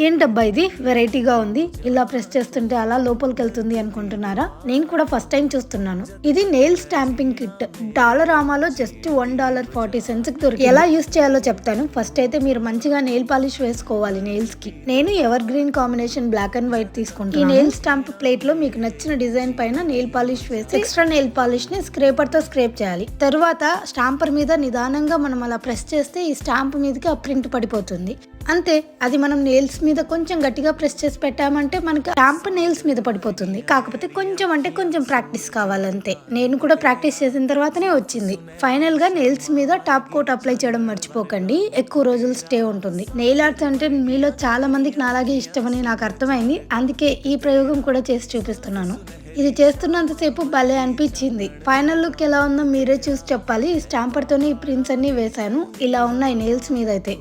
ఏంటబ్బా ఇది వెరైటీగా ఉంది, ఇలా ప్రెస్ చేస్తుంటే అలా లోపలికి వెళ్తుంది అనుకుంటున్నారా? నేను కూడా ఫస్ట్ టైం చూస్తున్నాను. ఇది నెయిల్ స్టాంపింగ్ కిట్. డాలరామాలో జస్ట్ $1.40 కి దొరికి. ఎలా యూస్ చేయాలో చెప్తాను. ఫస్ట్ అయితే మీరు మంచిగా నెయిల్ పాలిష్ వేసుకోవాలి నెయిల్స్ కి. నేను evergreen combination black and white తీసుకుంటాను. ఈ నెయిల్ స్టాంప్ ప్లేట్ లో మీకు నచ్చిన డిజైన్ పైన నెయిల్ పాలిష్ వేసి ఎక్స్ట్రా నెయిల్ పాలిష్ ని స్క్రేపర్ తో స్క్రేప్ చేయాలి. తర్వాత స్టాంపర్ మీద నిదానంగా మనం అలా ప్రెస్ చేస్తే ఈ స్టాంప్ మీదకి ఆ ప్రింట్ పడిపోతుంది. అంతే. అది మనం నెయిల్స్ మీద కొంచెం గట్టిగా ప్రెస్ చేసి పెట్టామంటే మనకి స్టాంప్ నెయిల్స్ మీద పడిపోతుంది. కాకపోతే కొంచెం ప్రాక్టీస్ కావాలంతే. నేను కూడా ప్రాక్టీస్ చేసిన తర్వాతనే వచ్చింది. ఫైనల్ గా నెయిల్స్ మీద టాప్ కోట్ అప్లై చేయడం మర్చిపోకండి, ఎక్కువ రోజులు స్టే ఉంటుంది. నెయిల్ ఆర్ట్స్ అంటే మీలో చాలా మందికి నాలాగే ఇష్టమని నాకు అర్థమైంది. అందుకే ఈ ప్రయోగం కూడా చేసి చూపిస్తున్నాను. ఇది చేస్తున్నంతసేపు భలే అనిపించింది. ఫైనల్ లుక్ ఎలా ఉందో మీరే చూసి చెప్పాలి. ఈ స్టాంపర్ తోనే ఈ ప్రింట్స్ అన్ని వేసాను. ఇలా ఉన్నాయి నెయిల్స్ మీద అయితే.